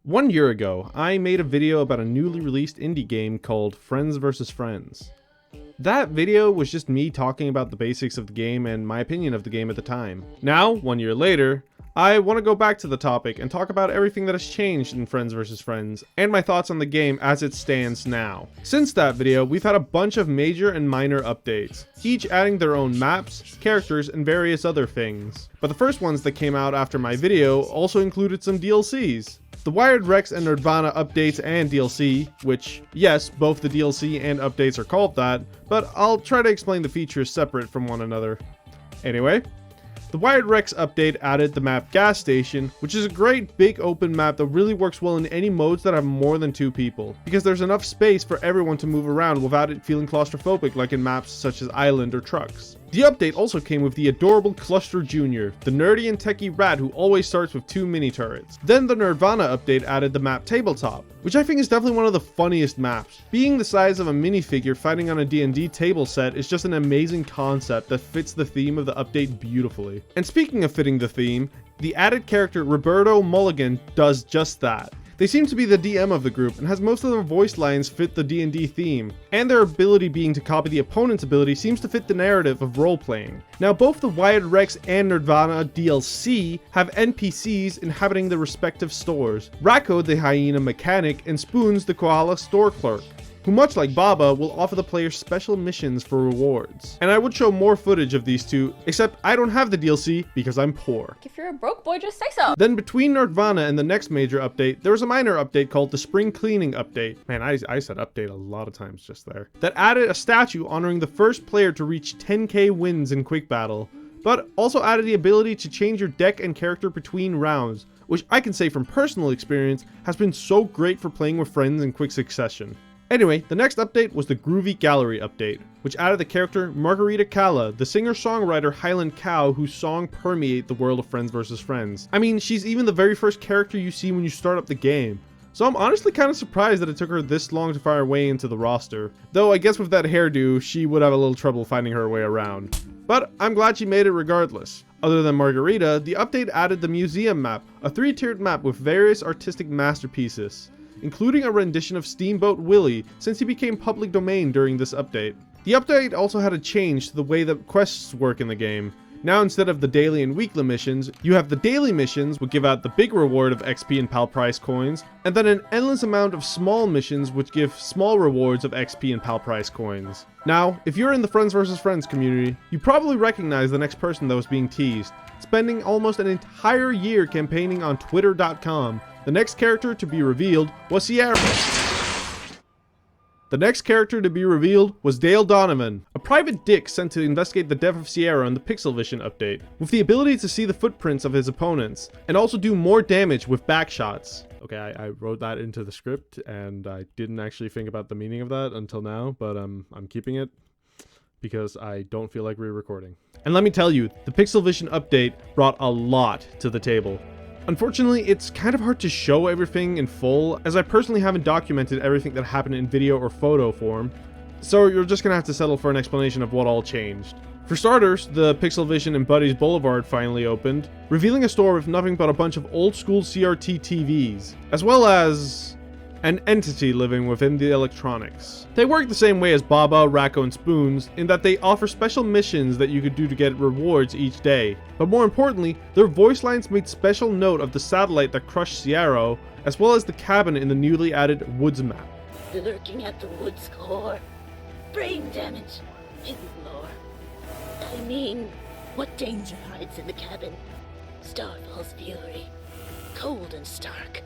1 year ago, I made a video about a newly released indie game called Friends vs. Friends. That video was just me talking about the basics of the game and my opinion of the game at the time. Now, 1 year later, I want to go back to the topic and talk about everything that has changed in Friends vs. Friends and my thoughts on the game as it stands now. Since that video, we've had a bunch of major and minor updates, each adding their own maps, characters, and various other things. But the first ones that came out after my video also included some DLCs. The Wired Rex and Nerdvana updates and DLC, which, yes, both the DLC and updates are called that, but I'll try to explain the features separate from one another. Anyway, the Wired Rex update added the map Gas Station, which is a great big open map that really works well in any modes that have more than 2 people, because there's enough space for everyone to move around without it feeling claustrophobic like in maps such as Island or Trucks. The update also came with the adorable Cluster Jr., the nerdy and techie rat who always starts with 2 mini turrets. Then the Nerdvana update added the map Tabletop, which I think is definitely one of the funniest maps. Being the size of a minifigure fighting on a D&D table set is just an amazing concept that fits the theme of the update beautifully. And speaking of fitting the theme, the added character Roberto Mulligan does just that. They seem to be the DM of the group and has most of their voice lines fit the D&D theme, and their ability being to copy the opponent's ability seems to fit the narrative of role-playing. Now both the Wired Rex and Nerdvana DLC have NPCs inhabiting the respective stores. Racco the hyena mechanic and Spoons the koala store clerk, who much like Baba will offer the player special missions for rewards. And I would show more footage of these two, except I don't have the DLC because I'm poor. If you're a broke boy, just say so. Then between Nerdvana and the next major update, there was a minor update called the Spring Cleaning Update. Man, I said update a lot of times just there. That added a statue honoring the first player to reach 10k wins in Quick Battle, but also added the ability to change your deck and character between rounds, which I can say from personal experience has been so great for playing with friends in quick succession. Anyway, the next update was the Gr0ovy Gallery update, which added the character Margarita Kalla, the singer-songwriter Highland Cow whose song permeate the world of Friends vs. Friends. I mean, she's even the very first character you see when you start up the game. So I'm honestly kind of surprised that it took her this long to find her way into the roster. Though I guess with that hairdo, she would have a little trouble finding her way around. But I'm glad she made it regardless. Other than Margarita, the update added the Museum map, a 3-tiered map with various artistic masterpieces, including a rendition of Steamboat Willie since he became public domain during this update. The update also had a change to the way that quests work in the game. Now instead of the daily and weekly missions, you have the daily missions which give out the big reward of XP and PAL price coins, and then an endless amount of small missions which give small rewards of XP and PAL price coins. Now, if you're in the Friends vs. Friends community, you probably recognize the next person that was being teased, spending almost an entire year campaigning on Twitter.com. The next character to be revealed was Sierra. The next character to be revealed was Dale Donovan, a private dick sent to investigate the death of Sierra in the Pixelvision update, with the ability to see the footprints of his opponents, and also do more damage with backshots. Okay, I wrote that into the script, and I didn't actually think about the meaning of that until now, but I'm keeping it because I don't feel like re-recording. And let me tell you, the Pixelvision update brought a lot to the table. Unfortunately, it's kind of hard to show everything in full, as I personally haven't documented everything that happened in video or photo form, so you're just gonna have to settle for an explanation of what all changed. For starters, the Pixelvision and Buddies Boulevard finally opened, revealing a store with nothing but a bunch of old school CRT TVs, as well as an entity living within the electronics. They work the same way as Baba, Racco, and Spoons in that they offer special missions that you could do to get rewards each day. But more importantly, their voice lines made special note of the satellite that crushed Sierra, as well as the cabin in the newly added Woods map. Lurking at the Woods core. Brain damage. Hidden lore. I mean, what danger hides in the cabin? Starfall's fury. Cold and stark.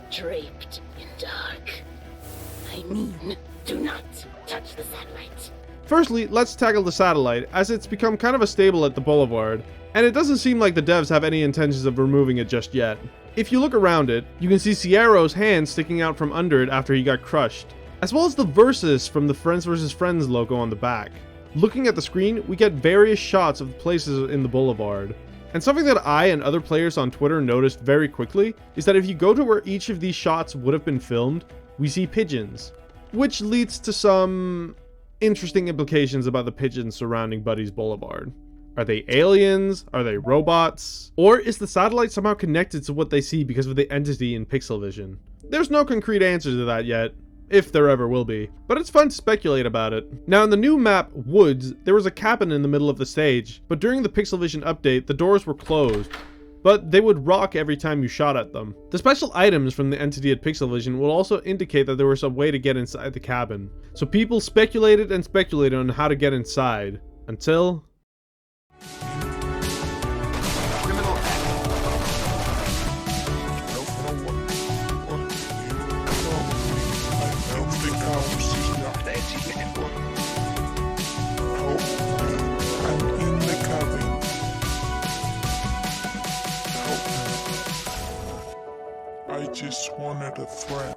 Draped in dark. I mean, do not touch the satellite. Firstly, let's tackle the satellite, as it's become kind of a staple at the Boulevard, and it doesn't seem like the devs have any intentions of removing it just yet. If you look around it, you can see Sierra's hand sticking out from under it after he got crushed, as well as the Versus from the Friends vs. Friends logo on the back. Looking at the screen, we get various shots of the places in the Boulevard. And something that I and other players on Twitter noticed very quickly is that if you go to where each of these shots would have been filmed, we see pigeons, which leads to some interesting implications about the pigeons surrounding Buddies Boulevard. Are they aliens? Are they robots? Or is the satellite somehow connected to what they see because of the entity in Pixelvision? There's no concrete answer to that yet, if there ever will be, but it's fun to speculate about it. Now in the new map, Woods, there was a cabin in the middle of the stage, but during the Pixelvision update, the doors were closed, but they would rock every time you shot at them. The special items from the entity at Pixelvision will also indicate that there was a way to get inside the cabin. So people speculated and speculated on how to get inside, until... Just wanted a friend.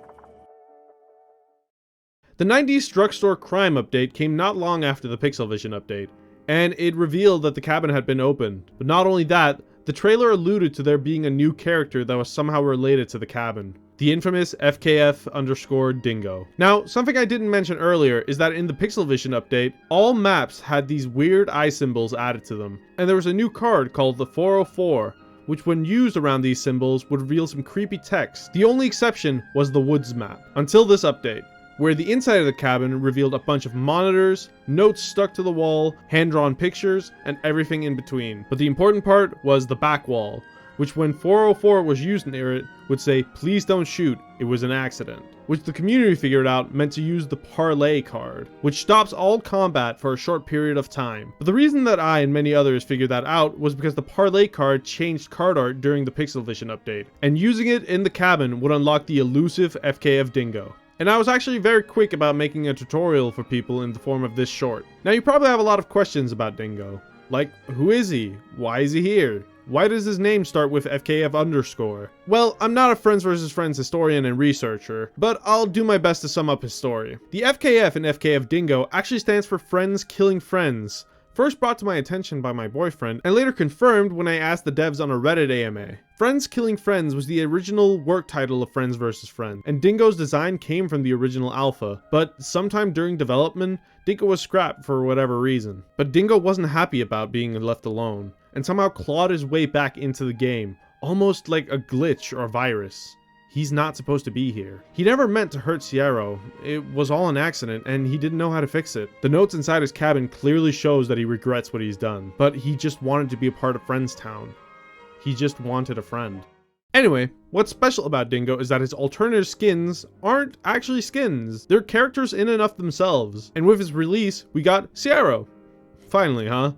The 90s Drugstore crime update came not long after the Pixelvision update, and it revealed that the cabin had been opened. But not only that, the trailer alluded to there being a new character that was somehow related to the cabin. The infamous FKF_Dingo. Now, something I didn't mention earlier is that in the Pixelvision update, all maps had these weird eye symbols added to them. And there was a new card called the 404, which when used around these symbols would reveal some creepy text. The only exception was the Woods map, until this update, where the inside of the cabin revealed a bunch of monitors, notes stuck to the wall, hand-drawn pictures, and everything in between. But the important part was the back wall, which when 404 was used near it, would say, "Please don't shoot, it was an accident," which the community figured out meant to use the parlay card, which stops all combat for a short period of time. But the reason that I and many others figured that out was because the parlay card changed card art during the Pixelvision update, and using it in the cabin would unlock the elusive FKF Dingo. And I was actually very quick about making a tutorial for people in the form of this short. Now you probably have a lot of questions about Dingo. Like, who is he? Why is he here? Why does his name start with FKF_? Well, I'm not a Friends vs. Friends historian and researcher, but I'll do my best to sum up his story. The FKF in FKF Dingo actually stands for Friends Killing Friends, first brought to my attention by my boyfriend, and later confirmed when I asked the devs on a Reddit AMA. Friends Killing Friends was the original work title of Friends vs. Friends, and Dingo's design came from the original alpha, but sometime during development, Dingo was scrapped for whatever reason. But Dingo wasn't happy about being left alone, and somehow clawed his way back into the game, almost like a glitch or a virus. He's not supposed to be here. He never meant to hurt Sierra. It was all an accident, and he didn't know how to fix it. The notes inside his cabin clearly shows that he regrets what he's done, but he just wanted to be a part of Friends Town. He just wanted a friend. Anyway, what's special about Dingo is that his alternative skins aren't actually skins. They're characters in and of themselves. And with his release, we got Sierra. Finally, huh?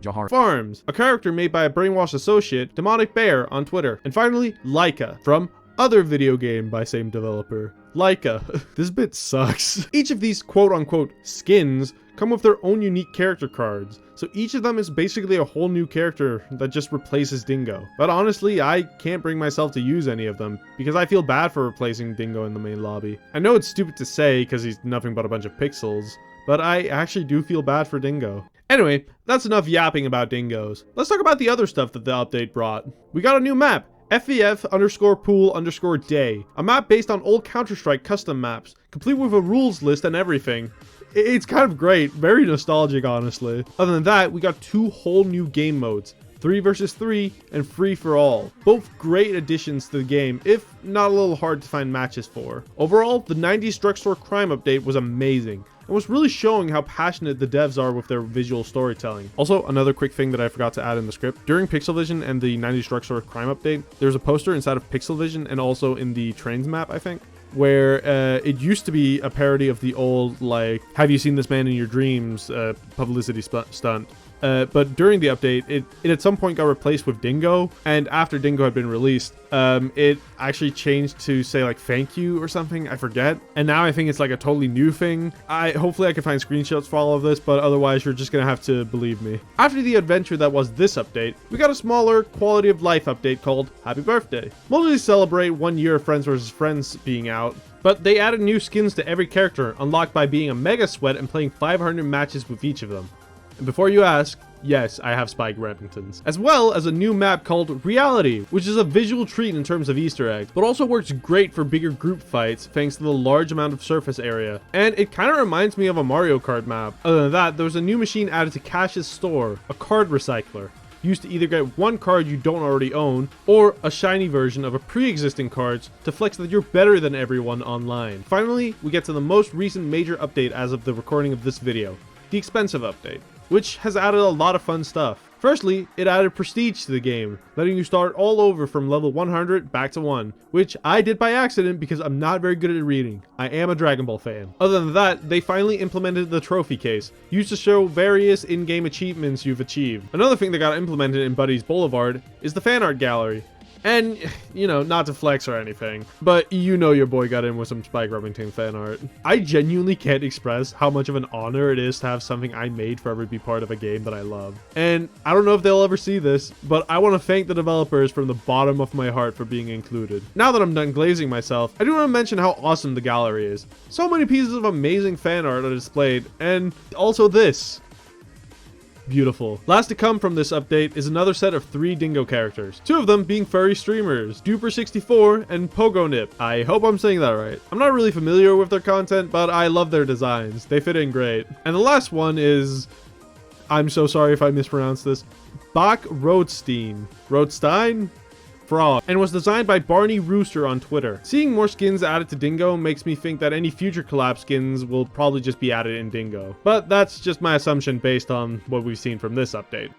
Jahar Farms, a character made by a brainwashed associate, Demonic Bear on Twitter. And finally, Laika, from other video game by same developer, Laika. This bit sucks. Each of these quote-unquote skins come with their own unique character cards, so each of them is basically a whole new character that just replaces Dingo. But honestly, I can't bring myself to use any of them, because I feel bad for replacing Dingo in the main lobby. I know it's stupid to say because he's nothing but a bunch of pixels, but I actually do feel bad for Dingo. Anyway, that's enough yapping about dingoes. Let's talk about the other stuff that the update brought. We got a new map, FVF_pool_day, a map based on old Counter-Strike custom maps, complete with a rules list and everything. It's kind of great, very nostalgic honestly. Other than that, we got 2 whole new game modes, 3 vs 3 and Free for All. Both great additions to the game, if not a little hard to find matches for. Overall, the 90s Drugstore crime update was amazing, and was really showing how passionate the devs are with their visual storytelling. Also, another quick thing that I forgot to add in the script. During Pixelvision and the 90s Drugstore crime update, there's a poster inside of Pixelvision and also in the trains map, I think, where it used to be a parody of the old, like, "Have you seen this man in your dreams?" Publicity stunt. But during the update, it at some point got replaced with Dingo, and after Dingo had been released, it actually changed to say like "thank you" or something, I forget. And now I think it's like a totally new thing. Hopefully I can find screenshots for all of this, but otherwise you're just gonna have to believe me. After the adventure that was this update, we got a smaller quality of life update called Happy Birthday. Mostly to celebrate 1 year of Friends vs. Friends being out, but they added new skins to every character, unlocked by being a mega sweat and playing 500 matches with each of them. And before you ask, yes, I have spiked Remingtons. As well as a new map called Reality, which is a visual treat in terms of Easter eggs, but also works great for bigger group fights thanks to the large amount of surface area. And it kind of reminds me of a Mario Kart map. Other than that, there was a new machine added to Cash's store, a card recycler. used to either get one card you don't already own, or a shiny version of a pre-existing cards to flex that you're better than everyone online. Finally, we get to the most recent major update as of the recording of this video, the expensive update, which has added a lot of fun stuff. Firstly, it added prestige to the game, letting you start all over from level 100 back to 1, which I did by accident because I'm not very good at reading. I am a Dragon Ball fan. Other than that, they finally implemented the trophy case, used to show various in-game achievements you've achieved. Another thing that got implemented in Buddy's Boulevard is the fan art gallery. And, you know, not to flex or anything, but you know your boy got in with some Spike Remington fan art. I genuinely can't express how much of an honor it is to have something I made forever be part of a game that I love. And I don't know if they'll ever see this, but I want to thank the developers from the bottom of my heart for being included. Now that I'm done glazing myself, I do want to mention how awesome the gallery is. So many pieces of amazing fan art are displayed, and also this. Beautiful. Last to come from this update is another set of 3 Dingo characters, 2 of them being furry streamers, Duper64 and Pogonip. I hope I'm saying that right. I'm not really familiar with their content, but I love their designs. They fit in great. And the last one is, I'm so sorry if I mispronounced this, Gr0ovy Roadstein? Frog, and was designed by Barney Rooster on Twitter. Seeing more skins added to Dingo makes me think that any future collab skins will probably just be added in Dingo. But that's just my assumption based on what we've seen from this update.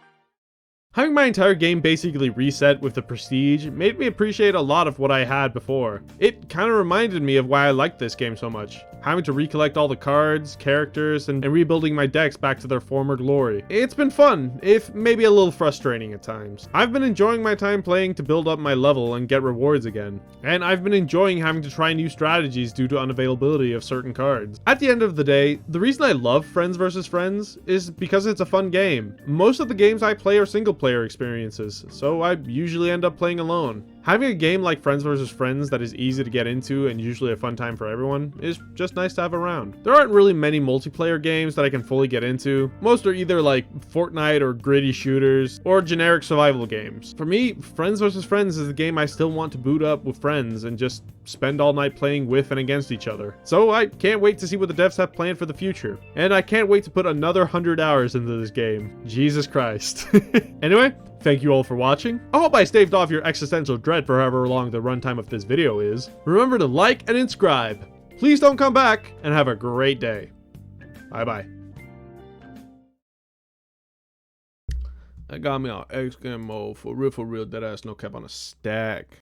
Having my entire game basically reset with the prestige made me appreciate a lot of what I had before. It kind of reminded me of why I liked this game so much. Having to recollect all the cards, characters, and rebuilding my decks back to their former glory. It's been fun, if maybe a little frustrating at times. I've been enjoying my time playing to build up my level and get rewards again. And I've been enjoying having to try new strategies due to unavailability of certain cards. At the end of the day, the reason I love Friends vs. Friends is because it's a fun game. Most of the games I play are single player experiences, so I usually end up playing alone. Having a game like Friends vs. Friends that is easy to get into and usually a fun time for everyone is just nice to have around. There aren't really many multiplayer games that I can fully get into. Most are either like Fortnite or gritty shooters or generic survival games. For me, Friends vs. Friends is the game I still want to boot up with friends and just spend all night playing with and against each other. So I can't wait to see what the devs have planned for the future. And I can't wait to put another 100 hours into this game. Jesus Christ. Anyway, thank you all for watching. I hope I staved off your existential dread for however long the runtime of this video is. Remember to like and subscribe. Please don't come back, and have a great day. Bye bye. That got me on X game mode for real, dead ass, no cap on a stack.